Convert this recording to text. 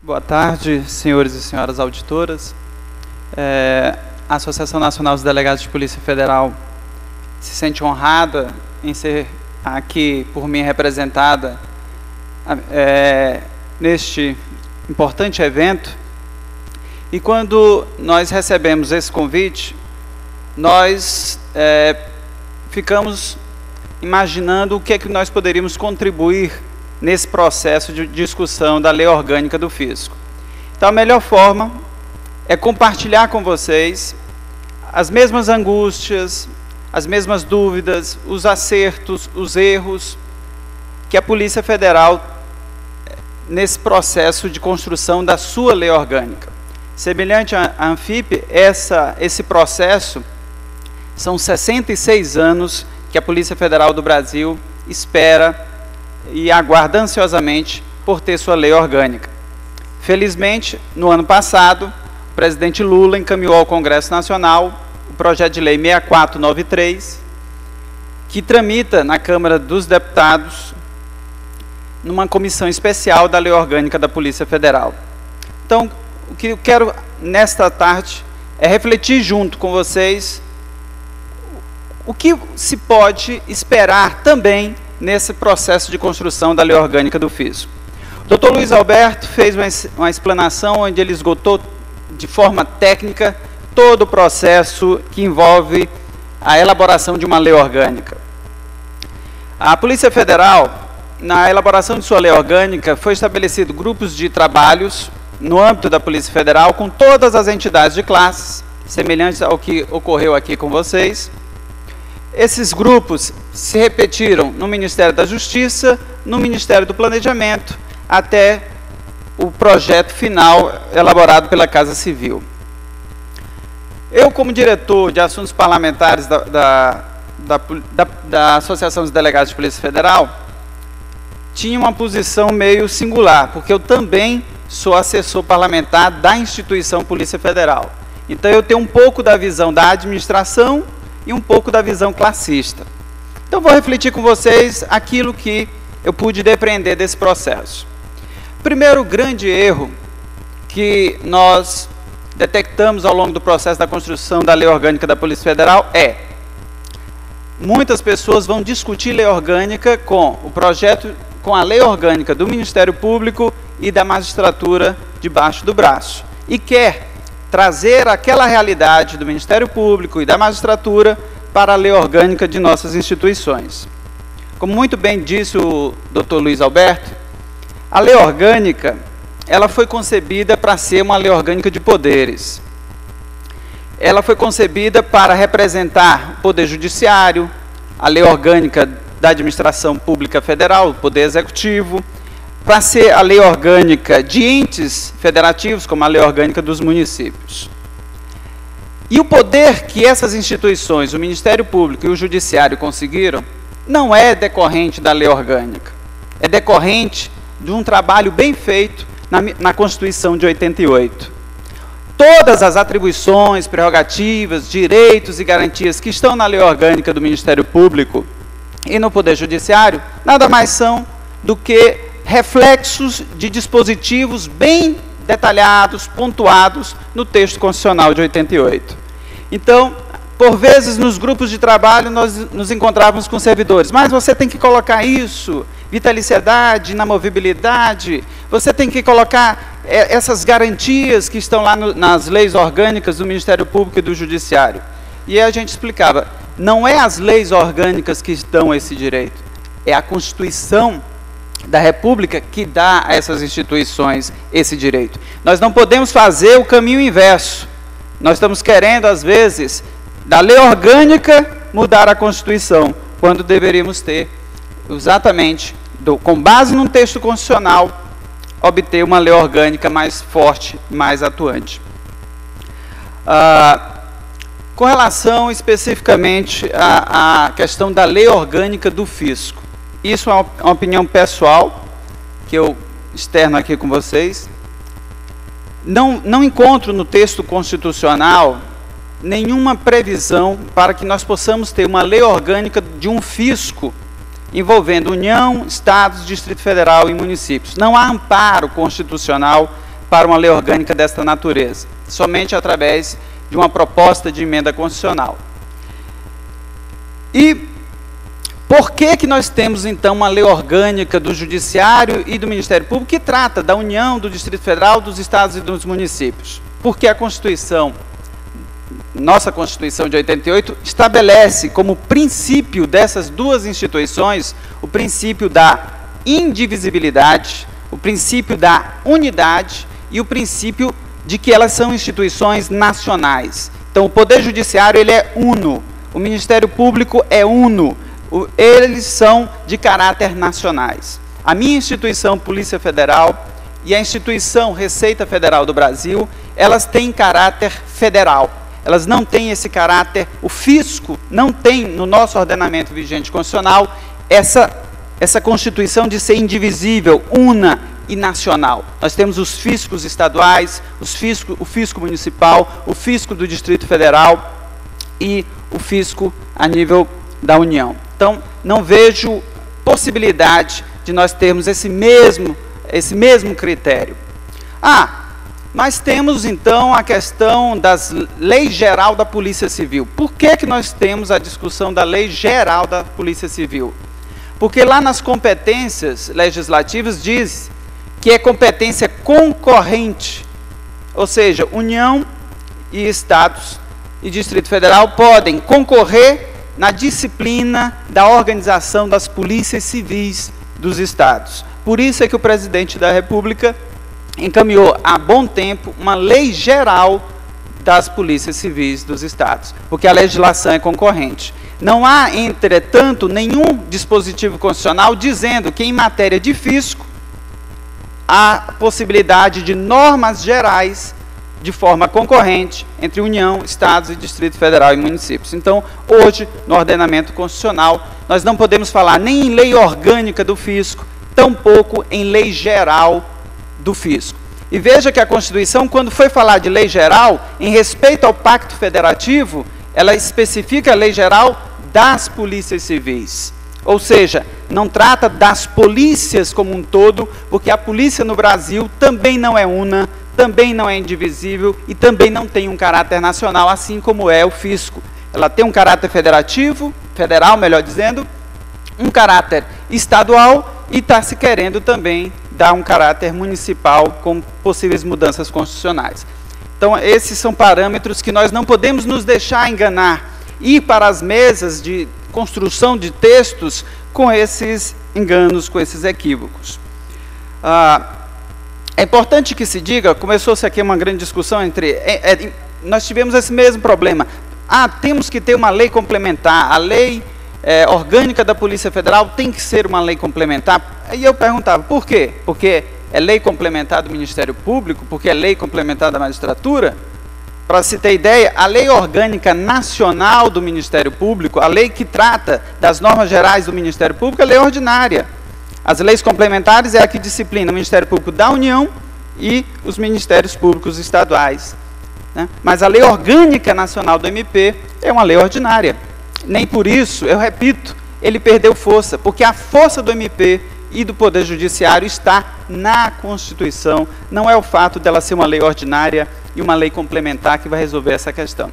Boa tarde, senhores e senhoras auditoras. A Associação Nacional dos Delegados de Polícia Federal se sente honrada em ser aqui por mim representada neste importante evento. E quando nós recebemos esse convite, nós ficamos imaginando o que é que nós poderíamos contribuir nesse processo de discussão da Lei Orgânica do Fisco. Então, a melhor forma é compartilhar com vocês as mesmas angústias, as mesmas dúvidas, os acertos, os erros que a Polícia Federal nesse processo de construção da sua Lei Orgânica. Semelhante à Anfip, esse processo são 66 anos que a Polícia Federal do Brasil espera e aguarda ansiosamente por ter sua lei orgânica. Felizmente, no ano passado, o presidente Lula encaminhou ao Congresso Nacional o projeto de lei 6493, que tramita na Câmara dos Deputados numa comissão especial da Lei Orgânica da Polícia Federal. Então, o que eu quero nesta tarde é refletir junto com vocês o que se pode esperar também nesse processo de construção da Lei Orgânica do Fisco. O Dr. Luiz Alberto fez uma explanação onde ele esgotou de forma técnica todo o processo que envolve a elaboração de uma lei orgânica. A Polícia Federal, na elaboração de sua lei orgânica, foi estabelecido grupos de trabalhos no âmbito da Polícia Federal com todas as entidades de classes, semelhantes ao que ocorreu aqui com vocês. Esses grupos se repetiram no Ministério da Justiça, no Ministério do Planejamento, até o projeto final elaborado pela Casa Civil. Eu, como diretor de assuntos parlamentares da Associação dos Delegados de Polícia Federal, tinha uma posição meio singular, porque eu também sou assessor parlamentar da instituição Polícia Federal. Então, eu tenho um pouco da visão da administração e um pouco da visão classista. Então, vou refletir com vocês aquilo que eu pude depreender desse processo. Primeiro grande erro que nós detectamos ao longo do processo da construção da Lei Orgânica da Polícia Federal é: muitas pessoas vão discutir lei orgânica com a Lei Orgânica do Ministério Público e da magistratura debaixo do braço, e quer trazer aquela realidade do Ministério Público e da magistratura para a lei orgânica de nossas instituições. Como muito bem disse o Dr. Luiz Alberto, a lei orgânica ela foi concebida para ser uma lei orgânica de poderes. Ela foi concebida para representar o Poder Judiciário, a lei orgânica da Administração Pública Federal, o Poder Executivo, para ser a lei orgânica de entes federativos, como a lei orgânica dos municípios. E o poder que essas instituições, o Ministério Público e o Judiciário conseguiram, não é decorrente da lei orgânica, é decorrente de um trabalho bem feito na Constituição de 88. Todas as atribuições, prerrogativas, direitos e garantias que estão na lei orgânica do Ministério Público e no Poder Judiciário, nada mais são do que reflexos de dispositivos bem detalhados, pontuados no texto constitucional de 88. Então, por vezes, nos grupos de trabalho, nós nos encontrávamos com servidores, mas você tem que colocar isso, vitaliciedade, inamovibilidade, você tem que colocar essas garantias que estão lá nas leis orgânicas do Ministério Público e do Judiciário. E aí a gente explicava, não é as leis orgânicas que dão esse direito, é a Constituição da República que dá a essas instituições esse direito. Nós não podemos fazer o caminho inverso. Nós estamos querendo, às vezes, da lei orgânica mudar a Constituição, quando deveríamos ter, exatamente, com base num texto constitucional, obter uma lei orgânica mais forte, mais atuante. Com relação especificamente à questão da lei orgânica do fisco, isso é uma opinião pessoal, que eu externo aqui com vocês. Não encontro no texto constitucional nenhuma previsão para que nós possamos ter uma lei orgânica de um fisco envolvendo União, Estados, Distrito Federal e municípios. Não há amparo constitucional para uma lei orgânica desta natureza, somente através de uma proposta de emenda constitucional. E por que nós temos, então, uma lei orgânica do Judiciário e do Ministério Público que trata da União, do Distrito Federal, dos Estados e dos municípios? Porque a Constituição, nossa Constituição de 88, estabelece como princípio dessas duas instituições o princípio da indivisibilidade, o princípio da unidade e o princípio de que elas são instituições nacionais. Então, o Poder Judiciário ele é uno, o Ministério Público é uno, eles são de caráter nacionais. A minha instituição, Polícia Federal, e a instituição Receita Federal do Brasil, elas têm caráter federal. Elas não têm esse caráter, o fisco não tem no nosso ordenamento vigente constitucional essa constituição de ser indivisível, una e nacional. Nós temos os fiscos estaduais, o fisco municipal, o fisco do Distrito Federal e o fisco a nível da União. Então, não vejo possibilidade de nós termos esse mesmo critério. Mas temos, então, a questão das leis geral da Polícia Civil. Por que nós temos a discussão da lei geral da Polícia Civil? Porque lá nas competências legislativas diz que é competência concorrente, ou seja, União e Estados e Distrito Federal podem concorrer na disciplina da organização das polícias civis dos estados. Por isso é que o presidente da República encaminhou há bom tempo uma lei geral das polícias civis dos estados, porque a legislação é concorrente. Não há, entretanto, nenhum dispositivo constitucional dizendo que em matéria de fisco há possibilidade de normas gerais de forma concorrente entre União, Estados e Distrito Federal e municípios. Então, hoje, no ordenamento constitucional, nós não podemos falar nem em lei orgânica do fisco, tampouco em lei geral do fisco. E veja que a Constituição, quando foi falar de lei geral, em respeito ao Pacto Federativo, ela especifica a lei geral das polícias civis. Ou seja, não trata das polícias como um todo, porque a polícia no Brasil também não é una, também não é indivisível e também não tem um caráter nacional, assim como é o fisco. Ela tem um caráter federal, melhor dizendo, um caráter estadual e está se querendo também dar um caráter municipal com possíveis mudanças constitucionais. Então, esses são parâmetros que nós não podemos nos deixar enganar, ir para as mesas de construção de textos com esses enganos, com esses equívocos. É importante que se diga, começou-se aqui uma grande discussão entre... nós tivemos esse mesmo problema. Temos que ter uma lei complementar, a lei orgânica da Polícia Federal tem que ser uma lei complementar. Aí eu perguntava, por quê? Porque é lei complementar do Ministério Público? Porque é lei complementar da magistratura? Para se ter ideia, a lei orgânica nacional do Ministério Público, a lei que trata das normas gerais do Ministério Público, é lei ordinária. As leis complementares é a que disciplina o Ministério Público da União e os Ministérios Públicos estaduais, né? Mas a lei orgânica nacional do MP é uma lei ordinária. Nem por isso, eu repito, ele perdeu força, porque a força do MP e do Poder Judiciário está na Constituição, não é o fato dela ser uma lei ordinária e uma lei complementar que vai resolver essa questão.